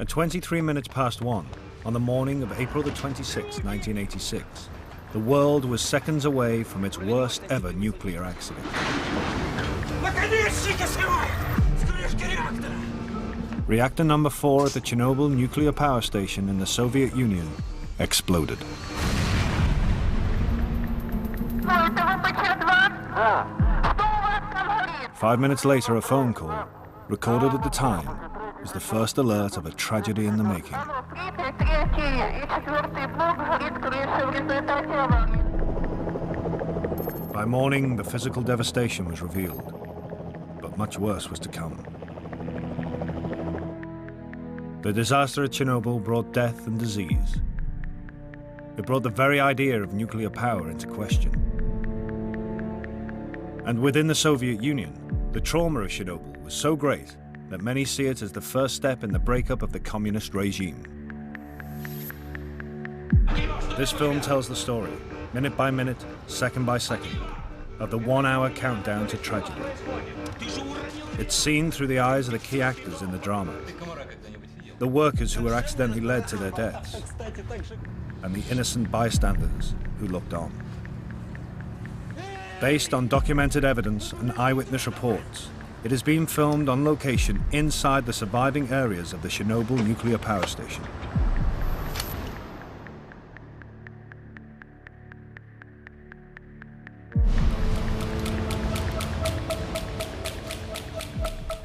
At 23 minutes past 1, on the morning of April the 26th, 1986, the world was seconds away from its worst ever nuclear accident. Reactor number 4 at the Chernobyl nuclear power station in the Soviet Union exploded. Five minutes later, a phone call, recorded at the time, was the first alert of a tragedy in the making. By morning, the physical devastation was revealed, but much worse was to come. The disaster at Chernobyl brought death and disease. It brought the very idea of nuclear power into question. And within the Soviet Union, the trauma of Chernobyl was so great that many see it as the first step in the breakup of the communist regime. This film tells the story, minute by minute, second by second, of the 1-hour countdown to tragedy. It's seen through the eyes of the key actors in the drama, the workers who were accidentally led to their deaths, and the innocent bystanders who looked on. Based on documented evidence and eyewitness reports, it has been filmed on location inside the surviving areas of the Chernobyl nuclear power station.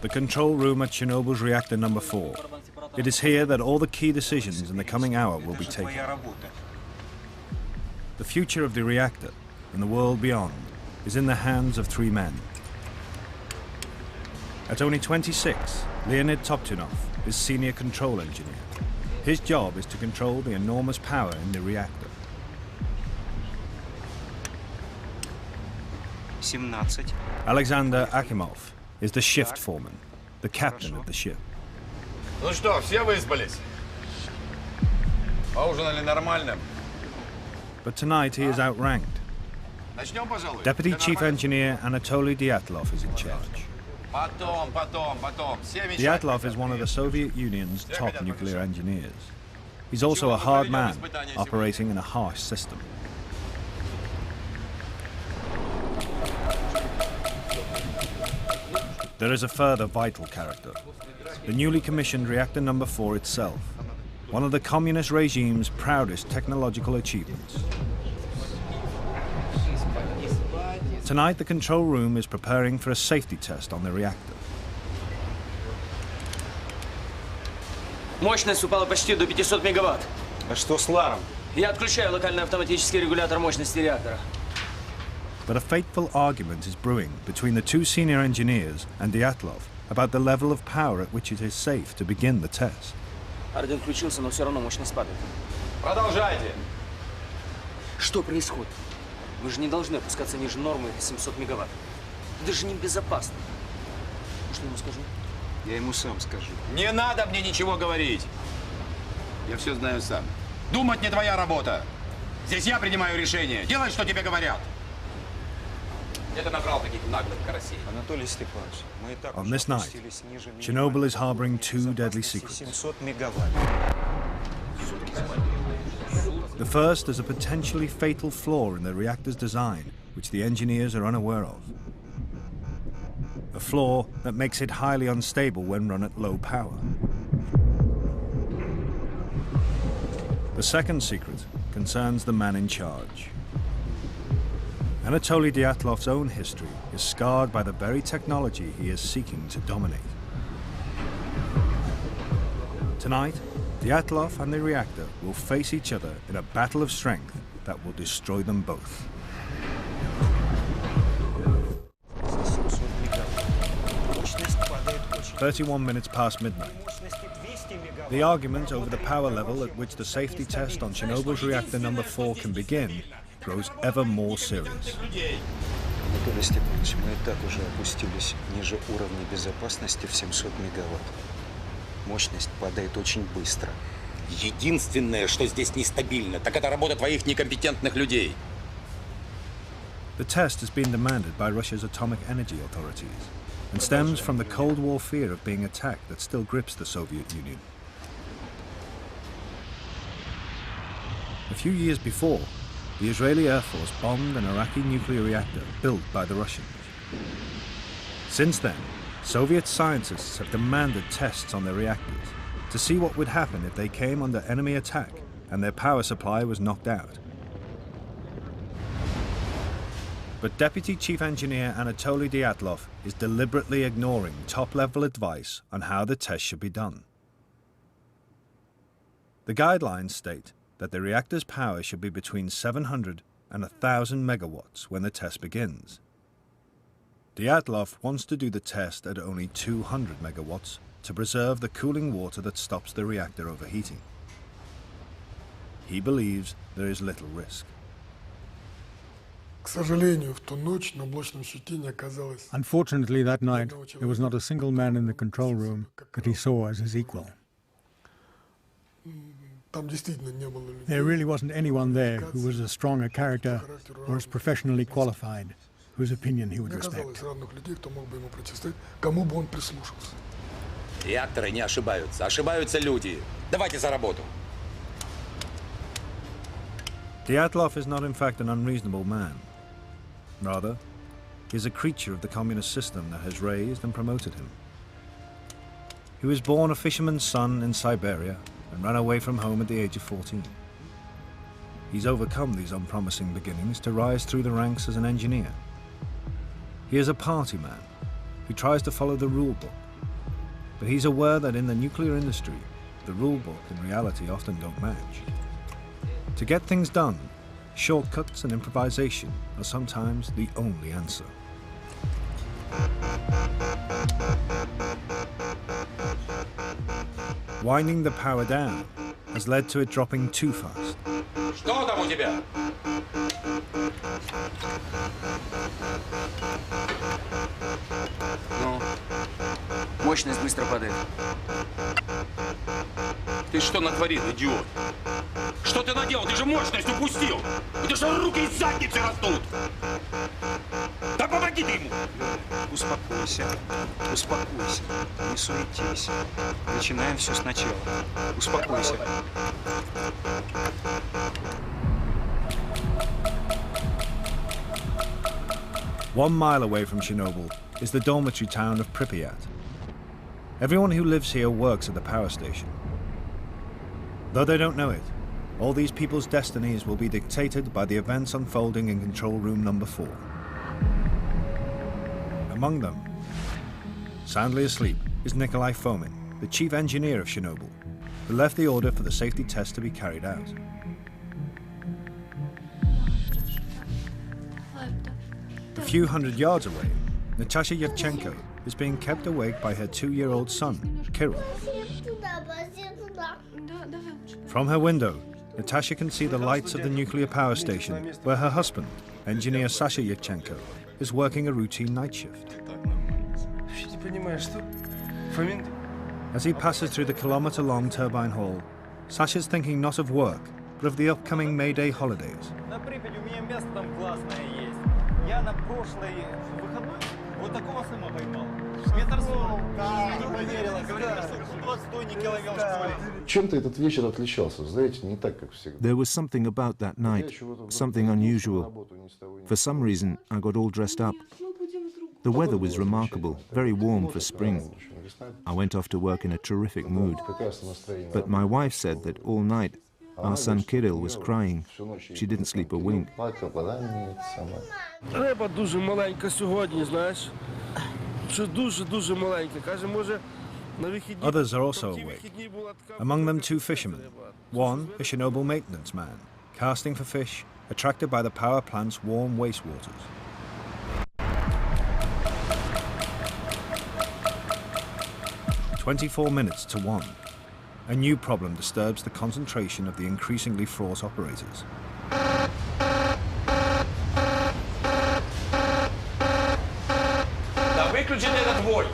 The control room at Chernobyl's reactor number 4. It is here that all the key decisions in the coming hour will be taken. The future of the reactor and the world beyond is in the hands of 3 men. At only 26, Leonid Toptunov is senior control engineer. His job is to control the enormous power in the reactor. 17. Alexander Akimov is the shift foreman, the captain of the ship. Ну что, все выспались? Поужинали нормально? But tonight he is outranked. Начнем, пожалуй. Deputy Chief Engineer Anatoly Dyatlov is in charge. Потом. Dyatlov is one of the Soviet Union's top nuclear engineers. He's also a hard man, operating in a harsh system. There is a further vital character, the newly commissioned reactor number 4 itself, one of the communist regime's proudest technological achievements. Tonight, the control room is preparing for a safety test on the reactor. Мощность упала почти до 500 мегаватт. А что с ларом? Я отключаю локальный автоматический регулятор мощности реактора. But a fateful argument is brewing between the 2 senior engineers and Dyatlov about the level of power at which it is safe to begin the test. Орден включился, но все равно мощность падает. Продолжайте. Что происходит? Вы же не должны опускаться ниже нормы 700 мегаватт. Это же небезопасно. Что я ему скажу? Я ему сам скажу. Не надо мне ничего говорить. Я все знаю сам. Думать не твоя работа. Здесь я принимаю решение. Делай, что тебе говорят. Это набрал таких наглых карасей. Анатолий Степанович, мы и так On this night, Chernobyl is harboring 2 deadly secrets. 700 мегаватт. The first is a potentially fatal flaw in the reactor's design, which the engineers are unaware of. A flaw that makes it highly unstable when run at low power. The second secret concerns the man in charge. Anatoly Dyatlov's own history is scarred by the very technology he is seeking to dominate. Tonight, Dyatlov and the reactor will face each other in a battle of strength that will destroy them both. "31 minutes past midnight. The argument over the power level at which the safety test on Chernobyl's reactor number 4 can begin grows ever more serious. Анатолий Степанович, мы и так уже опустились ниже уровня безопасности в 700 мегаватт. Мощность падает очень быстро. Единственное, что здесь нестабильно, так это работа твоих некомпетентных людей. The test has been demanded by Russia's atomic energy authorities and stems from the Cold War fear of being attacked that still grips the Soviet Union. A few years before, the Israeli Air Force bombed an Iraqi nuclear reactor built by the Russians. Since then, Soviet scientists have demanded tests on their reactors to see what would happen if they came under enemy attack and their power supply was knocked out. But Deputy Chief Engineer Anatoly Dyatlov is deliberately ignoring top-level advice on how the test should be done. The guidelines state that the reactor's power should be between 700 and 1,000 megawatts when the test begins. Dyatlov wants to do the test at only 200 megawatts to preserve the cooling water that stops the reactor overheating. He believes there is little risk. Unfortunately, that night, there was not a single man in the control room that he saw as his equal. There really wasn't anyone there who was as strong a character or as professionally qualified, whose opinion he would respect. Реакторы не ошибаются, ошибаются люди. Давайте за работу. Dyatlov is not in fact an unreasonable man. Rather, he is a creature of the communist system that has raised and promoted him. He was born a fisherman's son in Siberia and ran away from home at the age of 14. He's overcome these unpromising beginnings to rise through the ranks as an engineer. He is a party man who tries to follow the rule book, but he's aware that in the nuclear industry, the rule book and reality often don't match. To get things done, shortcuts and improvisation are sometimes the only answer. Winding the power down has led to it dropping too fast. Что там у тебя? Ну, мощность быстро падает. Ты что натворил, идиот? Что ты наделал? Ты же мощность упустил! У тебя же руки из задницы растут! Да помоги ты ему! Успокойся, успокойся, не суетись. Начинаем все сначала. Успокойся. One mile away from Chernobyl is the dormitory town of Pripyat. Everyone who lives here works at the power station. Though they don't know it, all these people's destinies will be dictated by the events unfolding in control room number 4. Among them, soundly asleep, is Nikolai Fomin, the chief engineer of Chernobyl, who left the order for the safety test to be carried out. A few hundred yards away, Natasha Yevchenko is being kept awake by her 2-year-old son, Kirill. From her window, Natasha can see the lights of the nuclear power station where her husband, engineer Sasha Yevchenko, is working a routine night shift. As he passes through the kilometer-long turbine hall, Sasha's thinking not of work, but of the upcoming May Day holidays. There was something about that night, something unusual. For some reason, I got all dressed up. The weather was remarkable, very warm for spring. I went off to work in a terrific mood. But my wife said that all night, our son Kirill was crying. She didn't sleep a wink. Риба дуже маленька сьогодні, знаєш. Що дуже маленька. Каже, може, на вихідні... Others are also awake. Among them 2 fishermen. One, a Chernobyl maintenance man, casting for fish, attracted by the power plant's warm wastewaters. "24 minutes to 1. A new problem disturbs the concentration of the increasingly fraught operators. Да выключи этот вой!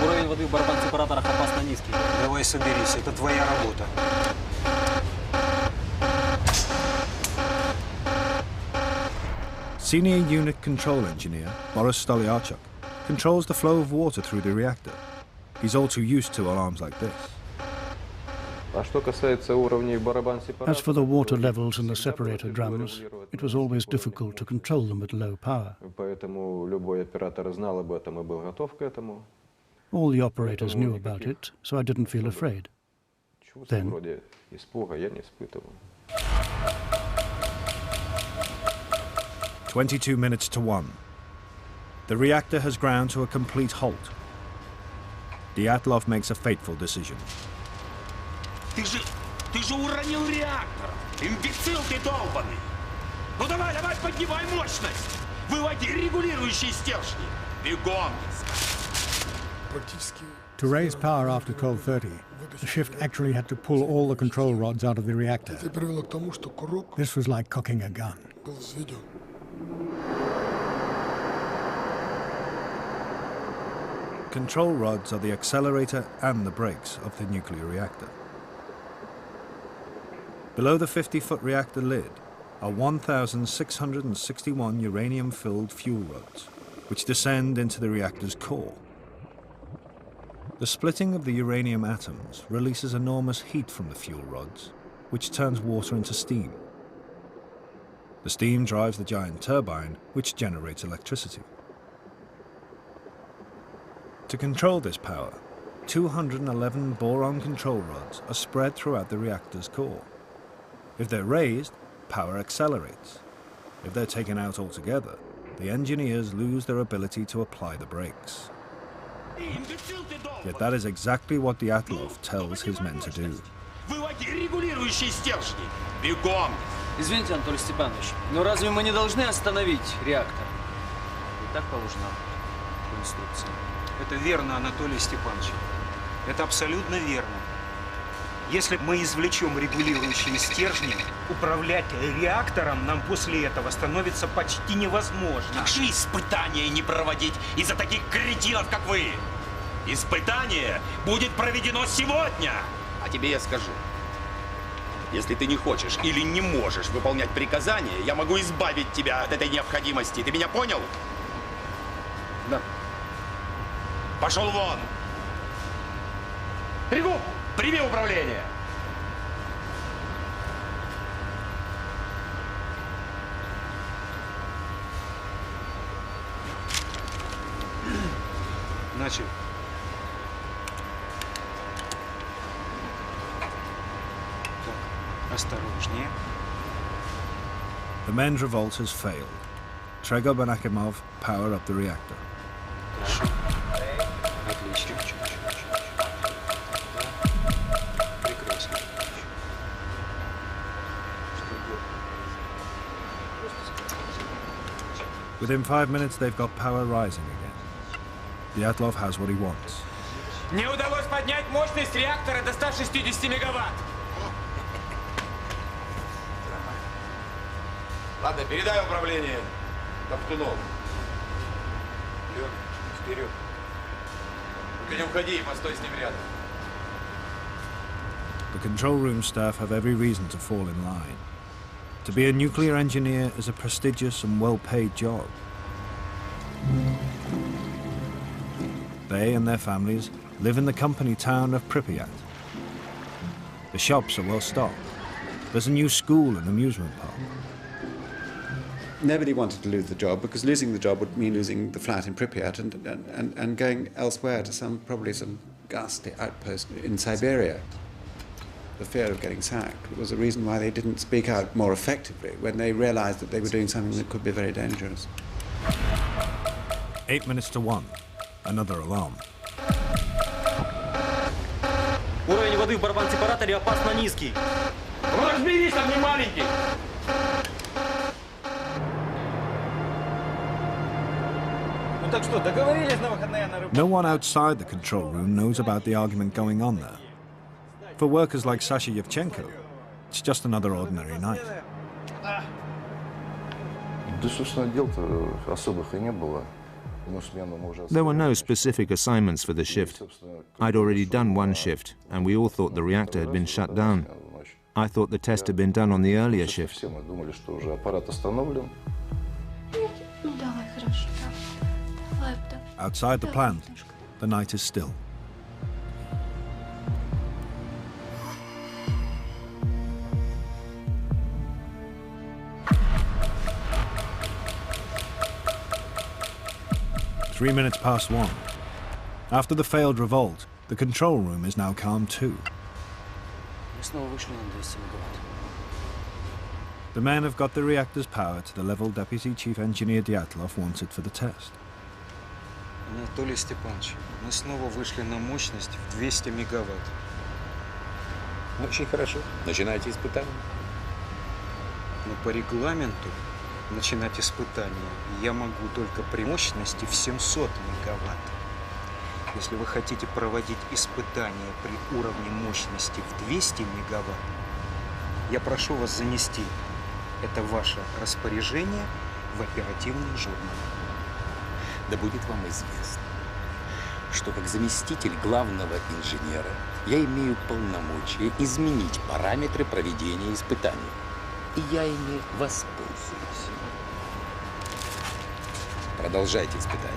Уровень воды в барабан-сепараторах опасно низкий. Давай соберись, это твоя работа. Senior unit control engineer Boris Stolyarchuk controls the flow of water through the reactor. He's all too used to alarms like this. As for the water levels in the separator drums, it was always difficult to control them at low power. All the operators knew about it, so I didn't feel afraid. Then, 22 minutes to 1. The reactor has ground to a complete halt. Dyatlov makes a fateful decision. Ты же уронил реактор! Имбецил ты долбаный! Ну давай, поднимай мощность! Выводи регулирующие стержни! Бегом! to raise power after 12:30, the shift actually had to pull all the control rods out of the reactor. This was like cocking a gun. Control rods are the accelerator and the brakes of the nuclear reactor. Below the 50-foot reactor lid are 1,661 uranium-filled fuel rods, which descend into the reactor's core. The splitting of the uranium atoms releases enormous heat from the fuel rods, which turns water into steam. The steam drives the giant turbine, which generates electricity. To control this power, 211 boron control rods are spread throughout the reactor's core. If they're raised, power accelerates. If they're taken out altogether, the engineers lose their ability to apply the brakes. Yet that is exactly what Dyatlov tells his men to do. Извините, Анатолий Степанович, но разве мы не должны остановить реактор? И так положено по инструкции. Это верно, Анатолий Степанович. Это абсолютно верно. Если мы извлечем регулирующие стержни, управлять реактором нам после этого становится почти невозможно. Как же испытания не проводить из-за таких кретинов, как вы? Испытание будет проведено сегодня. А тебе я скажу. Если ты не хочешь или не можешь выполнять приказания, я могу избавить тебя от этой необходимости. Ты меня понял? Да. Пошел вон! Ригу, прими управление! Начали. Так, осторожнее. The men's revolt has failed. Tregub and Akimov power up the reactor. Отлично. Прекрасно. Within 5 minutes, they've got power rising again. Dyatlov has what he wants. Не удалось поднять мощность реактора до 160 мегаватт. Ладно, передай управление Топтунову. Вперед. Только не уходи и постой с ним рядом. The control room staff have every reason to fall in line. To be a nuclear engineer is a prestigious and well-paid job. They and their families live in the company town of Pripyat. The shops are well stocked. There's a new school and amusement park. Nobody wanted to lose the job because losing the job would mean losing the flat in Pripyat and going elsewhere to probably some ghastly outpost in Siberia. The fear of getting sacked was a reason why they didn't speak out more effectively when they realized that they were doing something that could be very dangerous. 8 minutes to 1. Another alarm. Уровень воды в барабан-сепараторе опасно низкий. Разберись, там не маленький. No one outside the control room knows about the argument going on there. For workers like Sasha Yevchenko, it's just another ordinary night. There were no specific assignments for the shift. I'd already done one shift, and we all thought the reactor had been shut down. I thought the test had been done on the earlier shift. Outside the plant, the night is still. minutes past 1. After the failed revolt, the control room is now calm too. Мы снова вышли на 200 мегаватт. The men have got the reactor's power to the level Deputy Chief Engineer Dyatlov wanted for the test. Анатолий Степанович, мы снова вышли на мощность в 200 мегаватт. Очень хорошо. Начинайте испытания. Но по регламенту начинать испытания я могу только при мощности в 700 мегаватт. Если вы хотите проводить испытания при уровне мощности в 200 мегаватт, я прошу вас занести это ваше распоряжение в оперативный журнал. Да будет вам известно, что как заместитель главного инженера я имею полномочия изменить параметры проведения испытаний. И я ими воспользуюсь. Продолжайте испытания.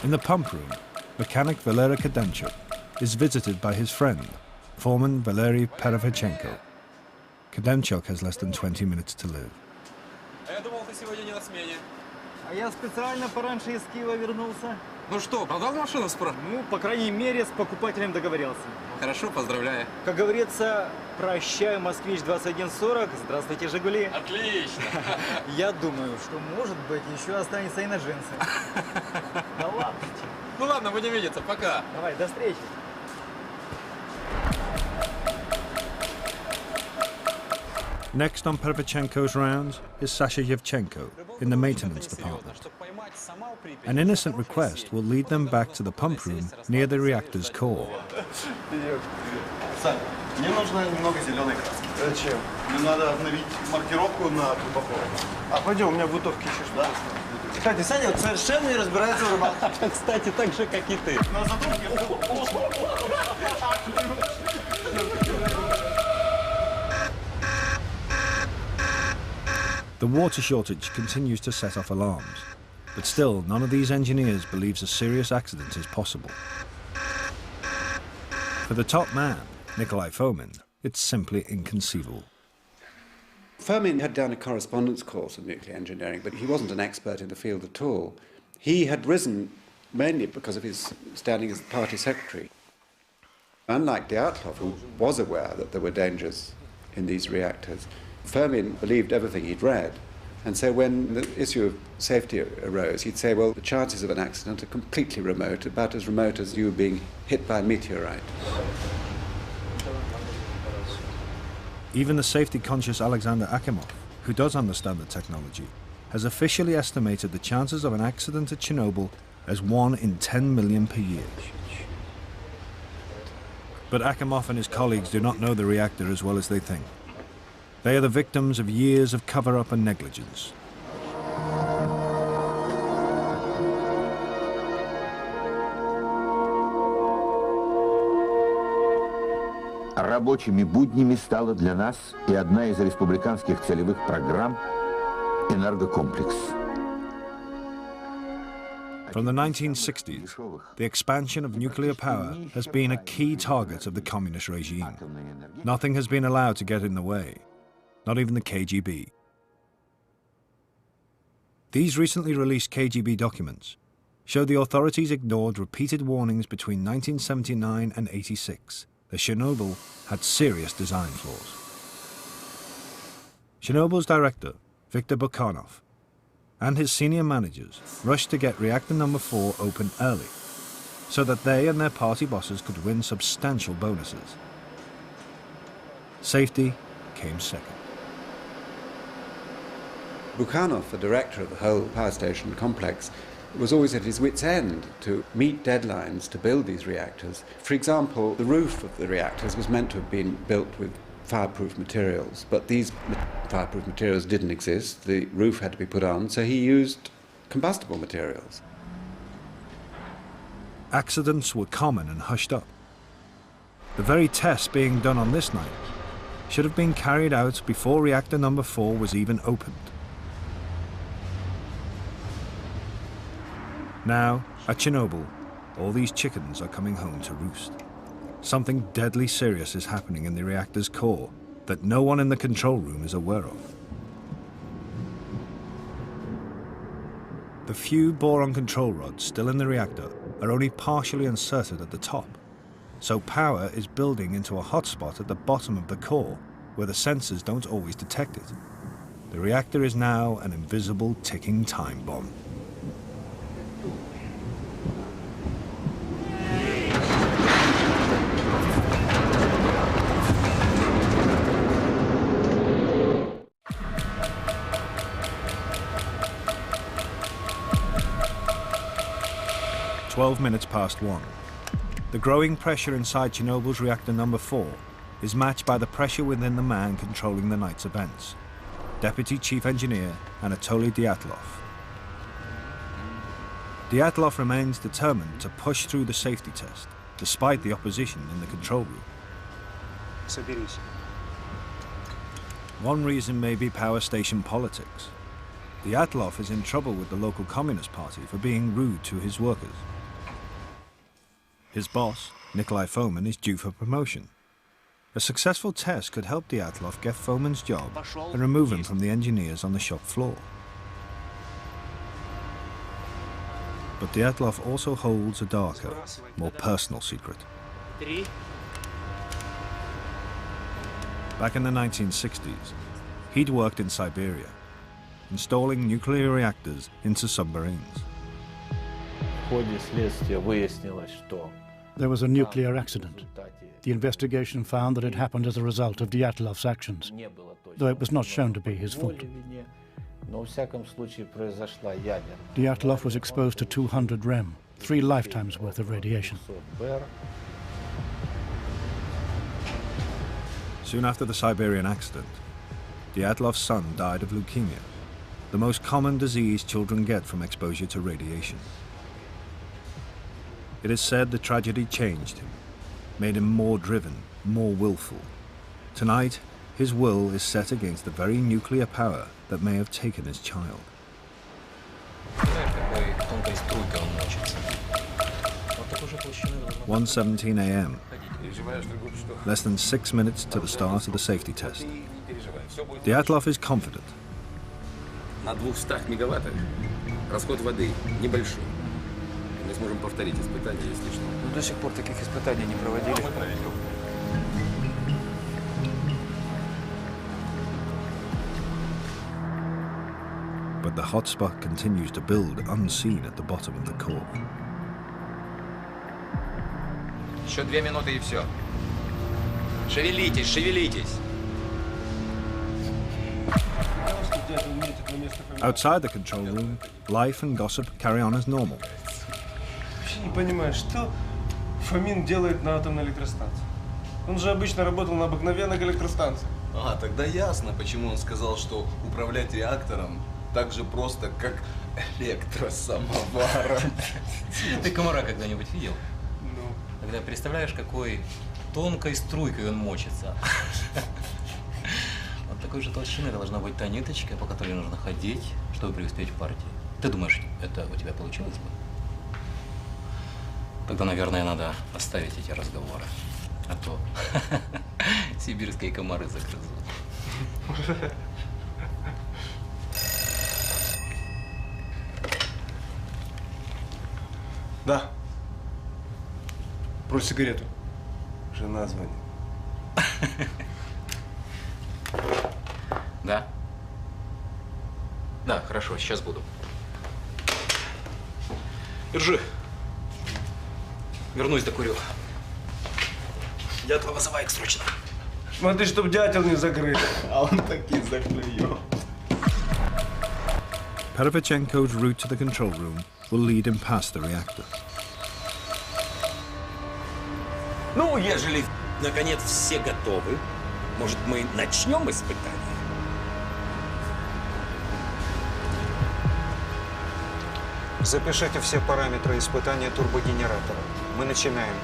In the pump room, mechanic Valery Kadenchuk is visited by his friend, foreman Valery Perevchenko. Kadenchuk has less than 20 minutes to live. А я думал, ты сегодня не на смене. А я специально пораньше из Киева вернулся. Ну что, продал машину справа? Ну, по крайней мере, с покупателем договорился. Хорошо, поздравляю. Как говорится, прощаю, москвич 2140, здравствуйте, Жигули. Отлично. Я думаю, что, может быть, еще останется и на джинсы. Да ладно. Ну ладно, будем видеться, пока. Давай, до встречи. Next on Perevchenko's rounds is Sasha Yevchenko in the maintenance department. An innocent request will lead them back to the pump room near the reactor's core. Сань, мне нужно немного зеленой краски. Зачем? Мне надо обновить маркировку на трубопровод. А пойдем, у меня в бутовке еще что-то. Кстати, Саня вот совершенно не разбирается в рыбалке. Кстати, так же, как и ты. На задумке. The water shortage continues to set off alarms, but still none of these engineers believes a serious accident is possible. For the top man, Nikolai Fomin, it's simply inconceivable. Fomin had done a correspondence course of nuclear engineering, but he wasn't an expert in the field at all. He had risen mainly because of his standing as the party secretary. Unlike Dyatlov, who was aware that there were dangers in these reactors, Fomin believed everything he'd read. And so when the issue of safety arose, he'd say, well, the chances of an accident are completely remote, about as remote as you being hit by a meteorite. Even the safety-conscious Alexander Akimov, who does understand the technology, has officially estimated the chances of an accident at Chernobyl as 1 in 10 million per year. But Akimov and his colleagues do not know the reactor as well as they think. They are the victims of years of cover-up and negligence. Рабочими буднями стала для нас и одна из республиканских целевых программ «Энергокомплекс». From the 1960s, the expansion of nuclear power has been a key target of the communist regime. Nothing has been allowed to get in the way, not even the KGB. These recently released KGB documents show the authorities ignored repeated warnings between 1979 and 86 that Chernobyl had serious design flaws. Chernobyl's director, Viktor Bukhanov, and his senior managers rushed to get reactor number 4 open early, so that they and their party bosses could win substantial bonuses. Safety came second. Bukhanov, the director of the whole power station complex, was always at his wit's end to meet deadlines to build these reactors. For example, the roof of the reactors was meant to have been built with fireproof materials, but these fireproof materials didn't exist. The roof had to be put on, so he used combustible materials. Accidents were common and hushed up. The very tests being done on this night should have been carried out before reactor number 4 was even opened. Now, at Chernobyl, all these chickens are coming home to roost. Something deadly serious is happening in the reactor's core, that no one in the control room is aware of. The few boron control rods still in the reactor are only partially inserted at the top, so power is building into a hotspot at the bottom of the core where the sensors don't always detect it. The reactor is now an invisible ticking time bomb. "12 minutes past 1. The growing pressure inside Chernobyl's reactor number 4 is matched by the pressure within the man controlling the night's events, Deputy Chief Engineer Anatoly Dyatlov. Dyatlov remains determined to push through the safety test, despite the opposition in the control room. Соберись. One reason may be power station politics. Dyatlov is in trouble with the local Communist Party for being rude to his workers. His boss, Nikolai Fomin, is due for promotion. A successful test could help Dyatlov get Fomin's job and remove him from the engineers on the shop floor. But Dyatlov also holds a darker, more personal secret. Back in the 1960s, he'd worked in Siberia, installing nuclear reactors into submarines. There was a nuclear accident. The investigation found that it happened as a result of Dyatlov's actions, though it was not shown to be his fault. Dyatlov was exposed to 200 rem, 3 lifetimes worth of radiation. Soon after the Siberian accident, Dyatlov's son died of leukemia, the most common disease children get from exposure to radiation. It is said the tragedy changed him, made him more driven, more willful. Tonight, his will is set against the very nuclear power that may have taken his child. 1:17 a.m. Less than 6 minutes to the start of the safety test. Dyatlov is confident. На 200 мегаваттах расход воды небольшой. Мы сможем повторить испытания, если что. Ну, до сих пор таких испытаний не проводили. But the hotspot continues to build unseen at the bottom of the core. Еще 2 минуты и все. Шевелитесь, шевелитесь. Outside the control room, life and gossip carry on as normal. Вообще не понимаю, что Фомин делает на атомной электростанции. Он же обычно работал на обыкновенных электростанциях. А, тогда ясно, почему он сказал, что управлять реактором так же просто, как электросамоваром. Ты комара когда-нибудь видел? Ну. Тогда представляешь, какой тонкой струйкой он мочится. Вот такой же толщины должна быть та ниточка, по которой нужно ходить, чтобы преуспеть в партии. Ты думаешь, это у тебя получилось бы? Тогда, наверное, надо оставить эти разговоры. А то сибирские комары загрызут. Да. Про сигарету. Жена звонит. Да? Да, хорошо, сейчас буду. Держи. Вернусь, докурю. Дятла вызывай их срочно. Смотри, чтоб дятел не закрыл. А он таки заклюет. Perevchenko's route to the control room will lead him past the reactor. Ну, ежели, наконец, все готовы, может, мы начнем испытание? Запишите все параметры испытания турбогенератора. Мы начинаем.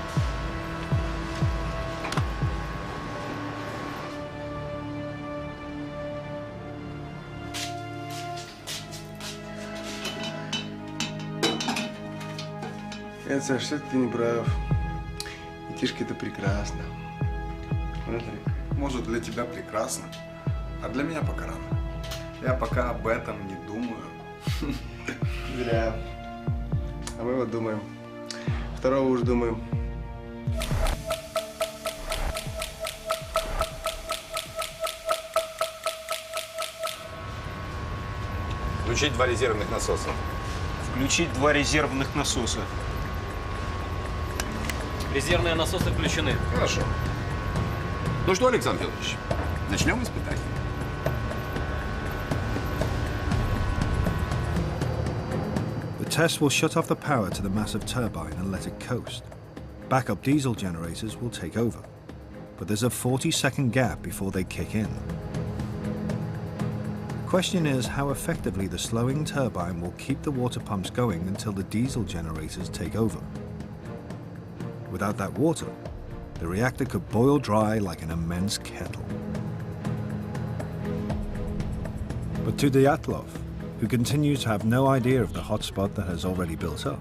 Нет, Саш, все-таки ты не прав. И тишка это прекрасно. Смотри. Может, для тебя прекрасно, а для меня пока рано. Я пока об этом не думаю. Зря. А мы вот думаем. Второго уж думаем. Включить 2 резервных насоса. Включить 2 резервных насоса. Резервные насосы включены. Хорошо. Ну что, Александр Федорович, начнем испытание. The test will shut off the power to the massive turbine and let it coast. Backup diesel generators will take over. But there's a 40-second gap before they kick in. The question is how effectively the slowing turbine will keep the water pumps going until the diesel generators take over. Without that water, the reactor could boil dry like an immense kettle. But to Dyatlov, who continues to have no idea of the hotspot that has already built up,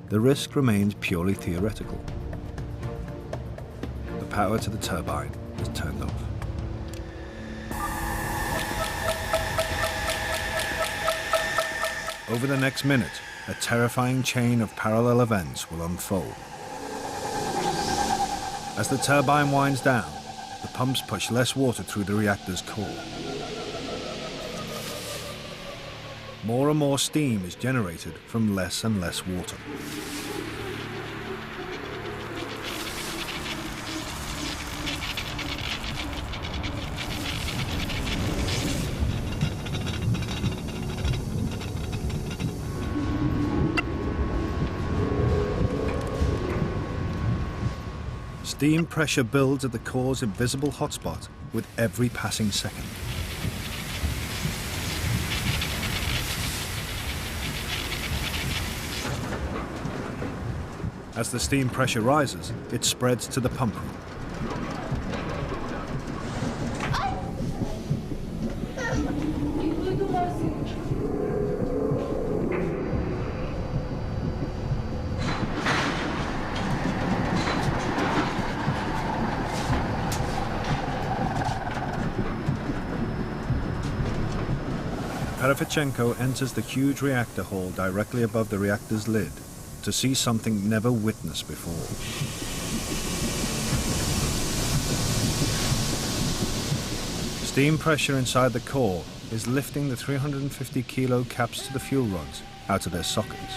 the risk remains purely theoretical. The power to the turbine is turned off. Over the next minute, a terrifying chain of parallel events will unfold. As the turbine winds down, the pumps push less water through the reactor's core. More and more steam is generated from less and less water. Steam pressure builds at the core's invisible hotspot with every passing second. As the steam pressure rises, it spreads to the pump room. Perefchenko enters the huge reactor hall directly above the reactor's lid to see something never witnessed before. Steam pressure inside the core is lifting the 350 kilo caps to the fuel rods out of their sockets.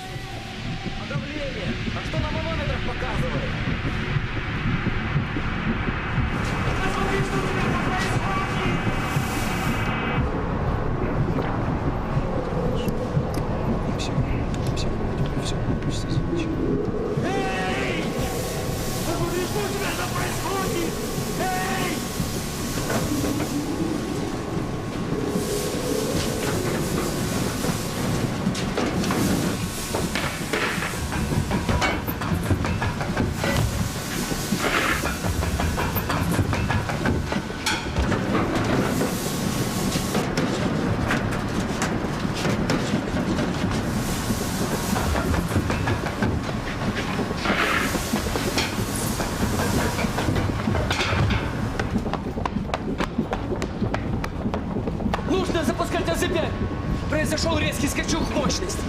Произошел резкий скачок мощности.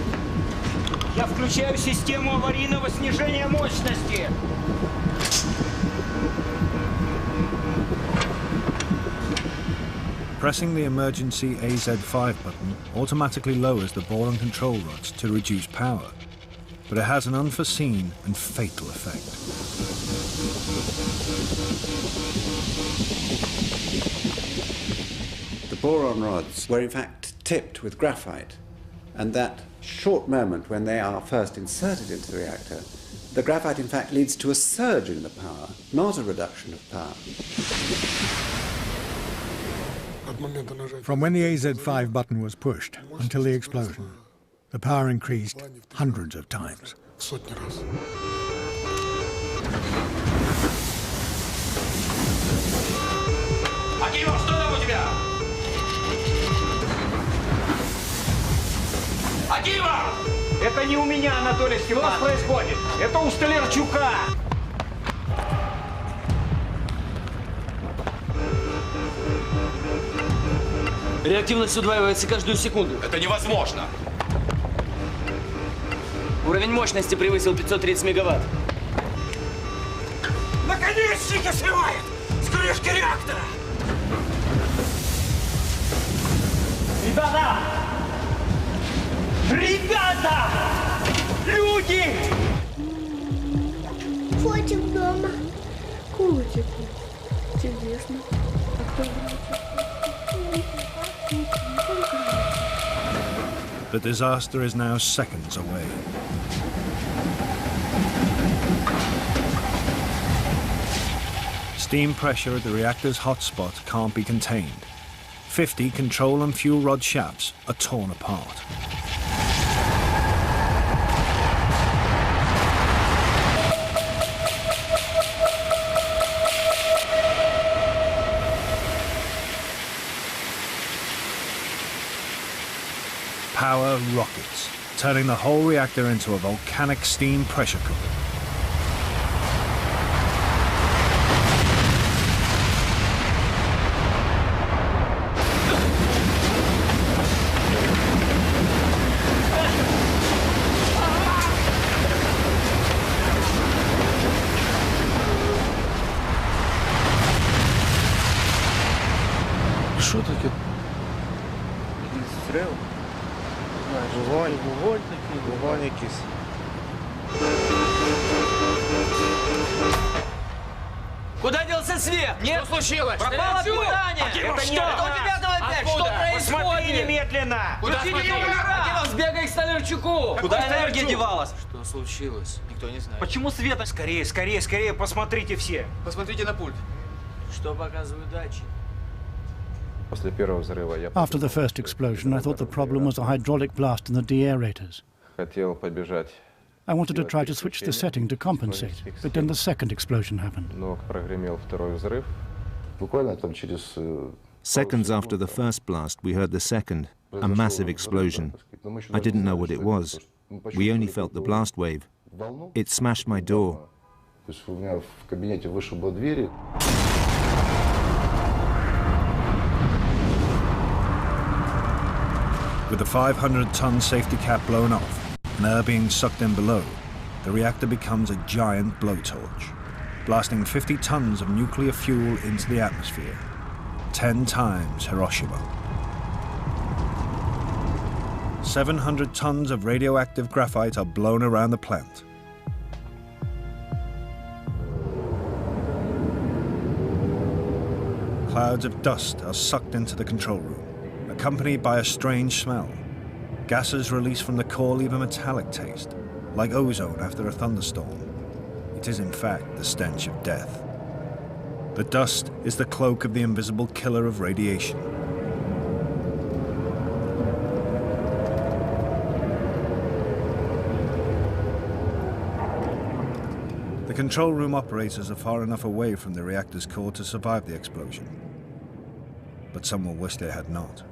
Я включаю систему аварийного снижения мощности. Pressing the emergency AZ5 button automatically lowers the boron control rods to reduce power, but it has an unforeseen and fatal effect. The boron rods were in fact tipped with graphite, and that short moment when they are first inserted into the reactor, the graphite in fact leads to a surge in the power, not a reduction of power. From when the AZ5 button was pushed until the explosion, the power increased hundreds of times. Акимов, что там у тебя? Акимов! Это не у меня, Анатолий Степанович. Что происходит? Это у Столярчука. Реактивность удваивается каждую секунду. Это невозможно. Уровень мощности превысил 530 мегаватт. Наконечники срывает с крышки реактора! Ребята! Ребята! Люди! Котик дома. Котик. Чудесно. А кто The disaster is now seconds away. Steam pressure at the reactor's hotspot can't be contained. 50 control and fuel rod shafts are torn apart. Power rockets, turning the whole reactor into a volcanic steam pressure cooker. Що таке? Стрел? Вогонь такий, вогонь якийсь. Куда делся свет? Нет, что случилось? Пропало питание! Это Что? нет, это у тебя опять! Что Посмотри происходит? немедленно! Куда смотри? Сбегай к Столярчуку! Куда энергия Столярчук? девалась? Что случилось? Никто не знает. Почему света? Скорее, скорее, скорее, посмотрите все! Посмотрите на пульт. Что показывают датчики? После первого взрыва я After the first explosion, I thought the problem was a hydraulic blast in the deaerators. хотел побежать, I wanted to try to switch the setting to compensate, but then the second explosion happened. но прогремел второй взрыв. Буквально там через Seconds after the first blast, we heard the second, a massive explosion. I didn't know what it was. We only felt the blast wave. It smashed my door. То есть у меня в кабинете вышибло двери. With the 500-ton safety cap blown off and air being sucked in below, the reactor becomes a giant blowtorch, blasting 50 tons of nuclear fuel into the atmosphere, 10 times Hiroshima. 700 tons of radioactive graphite are blown around the plant. Clouds of dust are sucked into the control room, accompanied by a strange smell. Gases released from the core leave a metallic taste, like ozone after a thunderstorm. It is in fact the stench of death. The dust is the cloak of the invisible killer of radiation. The control room operators are far enough away from the reactor's core to survive the explosion, but some will wish they had not.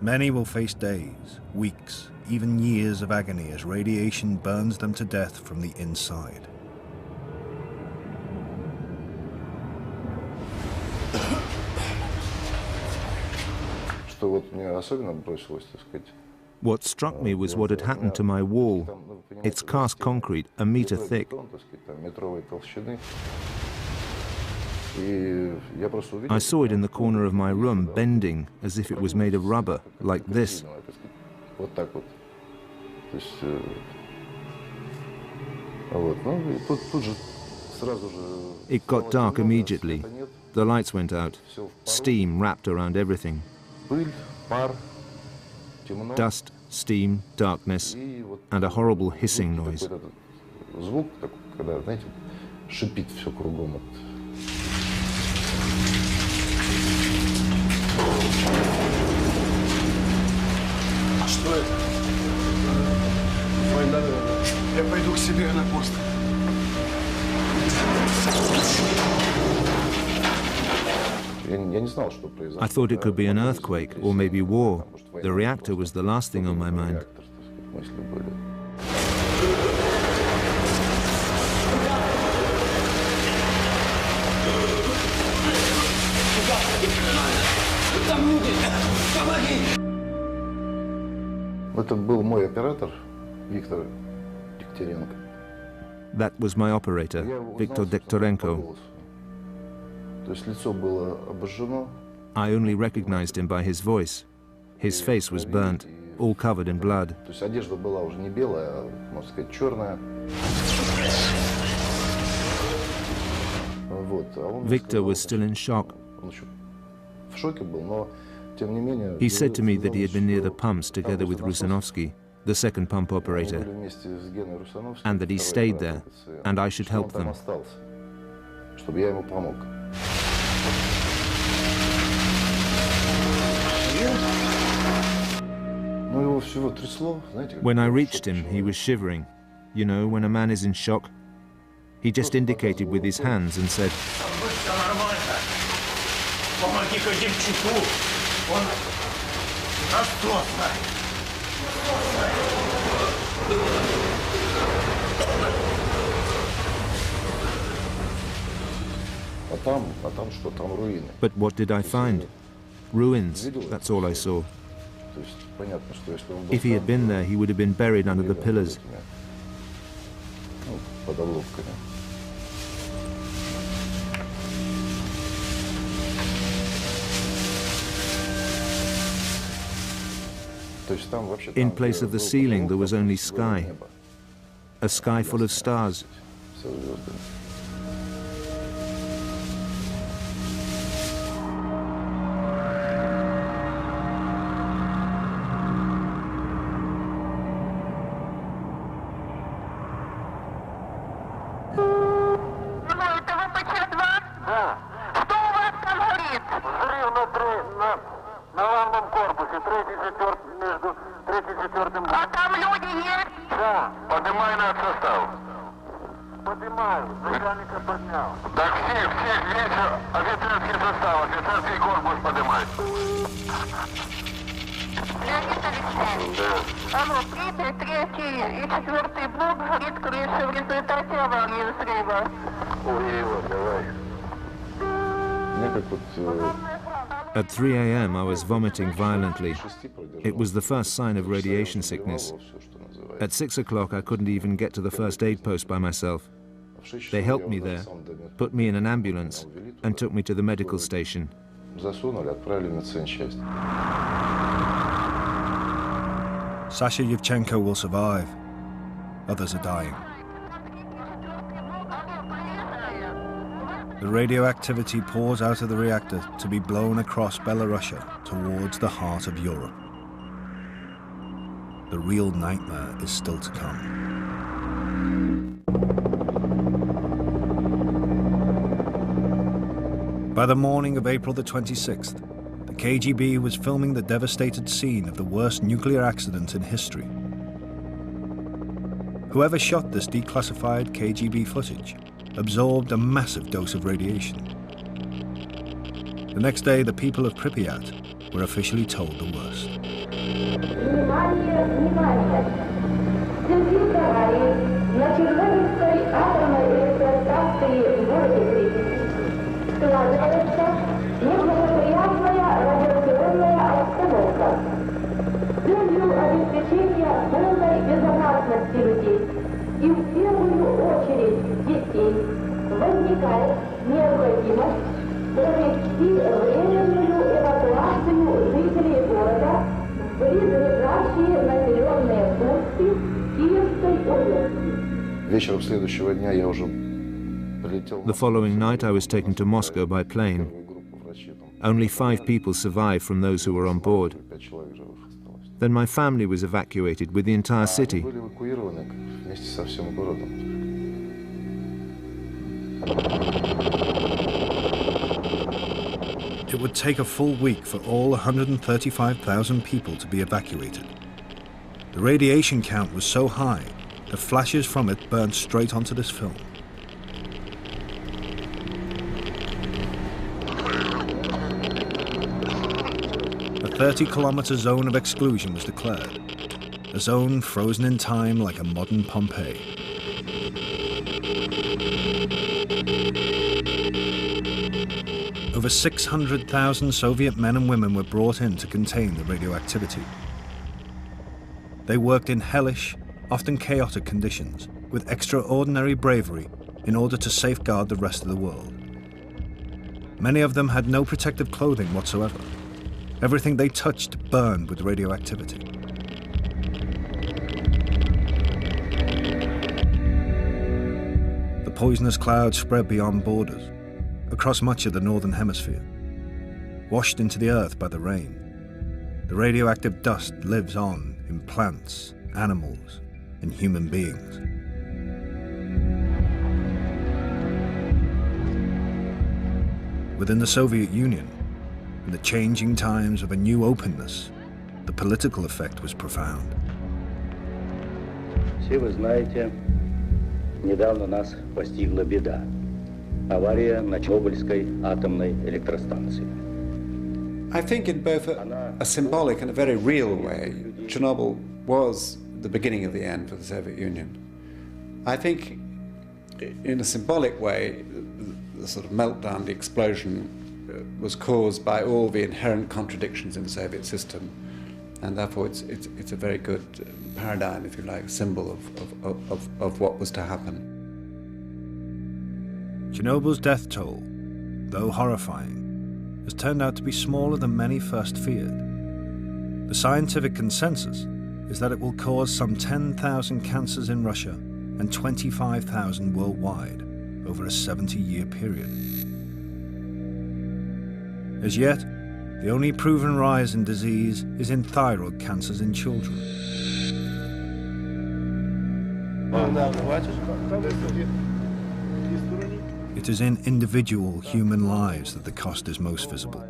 Many will face days, weeks, even years of agony as radiation burns them to death from the inside. Что вот мне особенно бросилось, так сказать. What struck me was what had happened to my wall. It's cast concrete, a meter thick. Метровой толщины. И я просто увидел. I saw it in the corner of my room, bending as if it was made of rubber, like this. Вот так вот. То есть, вот, ну, и тут же сразу же. It got dark immediately. The lights went out. Steam wrapped around everything. Пыль, пар, темно. Dust, steam, darkness, and a horrible hissing noise. Звук, когда, знаете, шипит все кругом. А что это? Война. Я пойду к себе на пост. I thought it could be an earthquake or maybe war. The reactor was the last thing on my mind. Сюда! Это был мой оператор, Виктор Дегтяренко. That was my operator, Viktor Dektorenko. То есть лицо было обожжено. I only recognized him by his voice. His face was burnt, all covered in blood. То есть одежда была уже не белая, а, можно сказать, черная. Victor was still in shock. Он еще в шоке был, но тем не менее. He said to me that he had been near the pumps together with Rusanovsky, the second pump operator, and that he stayed there, and I should help them. Чтобы я ему помог. Ну его всего трясло, знаете. When I reached him, he was shivering. You know, when a man is in shock. He just indicated with his hands and said, Помоги-ка Демчуку, он рассосный. А там что, там руины. But what did I find? Ruins, that's all I saw. То есть понятно, что если он был If he had been there, he would have been buried under the pillars. Ну, под обломками. In place of the ceiling, there was only sky. A sky full of stars. At 3 a.m. I was vomiting violently. It was the first sign of radiation sickness. At 6 o'clock I couldn't even get to the first aid post by myself. They helped me there, put me in an ambulance, and took me to the medical station. Sasha Yevchenko will survive. Others are dying. The radioactivity pours out of the reactor to be blown across Belarusia towards the heart of Europe. The real nightmare is still to come. By the morning of April the 26th, the KGB was filming the devastated scene of the worst nuclear accident in history. Whoever shot this declassified KGB footage absorbed a massive dose of radiation. The next day, the people of Pripyat were officially told the worst. The following night I was taken to Moscow by plane. Only 5 people survived from those who were on board. Then my family was evacuated with the entire city. It would take a full week for all 135,000 people to be evacuated. The radiation count was so high that flashes from it burned straight onto this film. A 30-kilometer zone of exclusion was declared, a zone frozen in time like a modern Pompeii. Over 600,000 Soviet men and women were brought in to contain the radioactivity. They worked in hellish, often chaotic conditions, with extraordinary bravery in order to safeguard the rest of the world. Many of them had no protective clothing whatsoever. Everything they touched burned with radioactivity. The poisonous cloud spread beyond borders, across much of the northern hemisphere. Washed into the earth by the rain, the radioactive dust lives on in plants, animals, and human beings. Within the Soviet Union, in the changing times of a new openness, the political effect was profound. Все вы знаете, недавно нас постигла беда. Авария на Чернобыльской атомной электростанции. I think in both a symbolic and a very real way, Chernobyl was the beginning of the end for the Soviet Union. I think in a symbolic way, the sort of meltdown, the explosion, was caused by all the inherent contradictions in the Soviet system, and therefore it's a very good paradigm, if you like, symbol of what was to happen. Chernobyl's death toll, though horrifying, has turned out to be smaller than many first feared. The scientific consensus is that it will cause some 10,000 cancers in Russia and 25,000 worldwide over a 70-year period. As yet, the only proven rise in disease is in thyroid cancers in children. It is in individual human lives that the cost is most visible.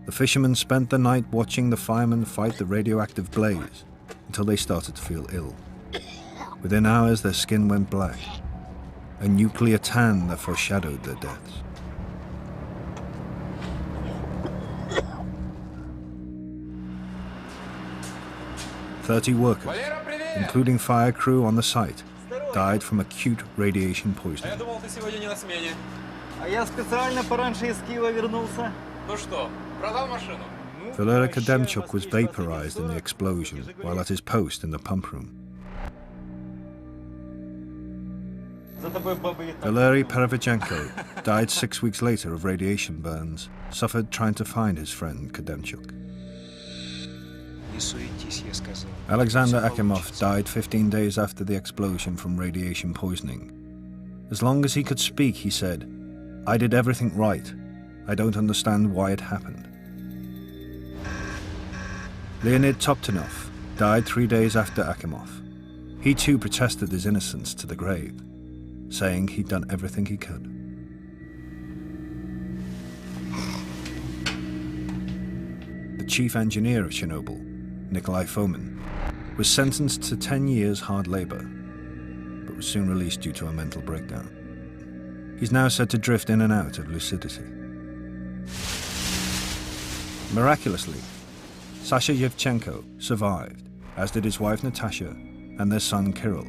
The fishermen spent the night watching the firemen fight the radioactive blaze until they started to feel ill. Within hours, their skin went black, a nuclear tan that foreshadowed their deaths. "30 workers, including fire crew on the site, died from acute radiation poisoning. Valery Kademchuk was vaporized in the explosion while at his post in the pump room. Valery Perevichenko died 6 weeks later of radiation burns, suffered trying to find his friend Kademchuk. Alexander Akimov died 15 days after the explosion from radiation poisoning. As long as he could speak, he said, "I did everything right. I don't understand why it happened." Leonid Toptunov died 3 days after Akimov. He too protested his innocence to the grave, saying he'd done everything he could. The chief engineer of Chernobyl, Nikolai Fomin, was sentenced to 10 years hard labor, but was soon released due to a mental breakdown. He's now said to drift in and out of lucidity. Miraculously, Sasha Yevchenko survived, as did his wife Natasha and their son Kirill.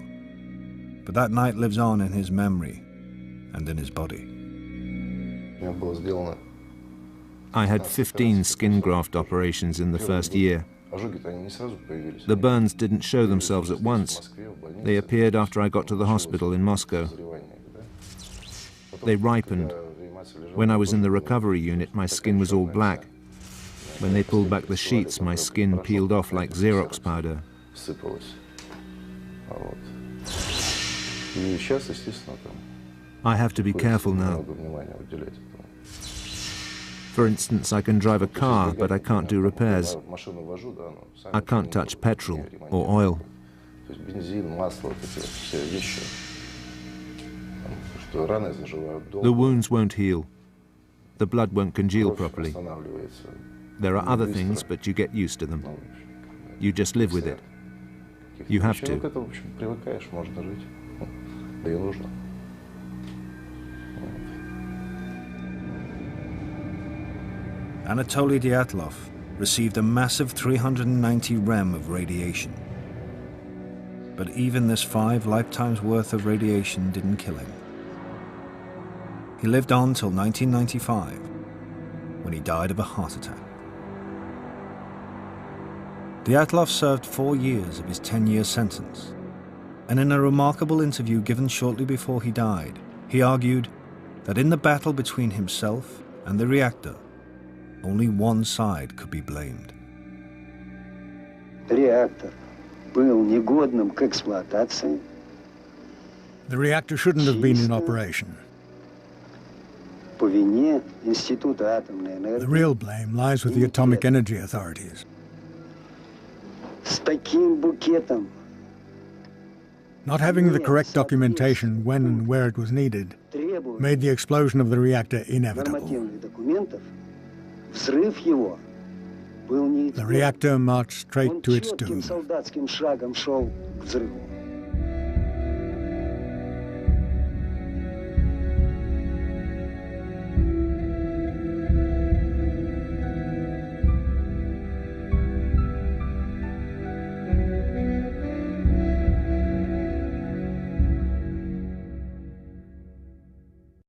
But that night lives on in his memory and in his body. I had 15 skin graft operations in the first year. The burns didn't show themselves at once. They appeared after I got to the hospital in Moscow. They ripened. When I was in the recovery unit, my skin was all black. When they pulled back the sheets, my skin peeled off like Xerox powder. I have to be careful now. For instance, I can drive a car, but I can't do repairs. I can't touch petrol or oil. The wounds won't heal. The blood won't congeal properly. There are other things, but you get used to them. You just live with it. You have to. Anatoly Dyatlov received a massive 390 rem of radiation. But even this 5 lifetimes worth of radiation didn't kill him. He lived on till 1995, when he died of a heart attack. Dyatlov served 4 years of his 10-year sentence, and in a remarkable interview given shortly before he died, he argued that in the battle between himself and the reactor, only one side could be blamed. The reactor shouldn't have been in operation. The real blame lies with the atomic energy authorities. Not having the correct documentation when and where it was needed made the explosion of the reactor inevitable. The reactor marched straight to its doom.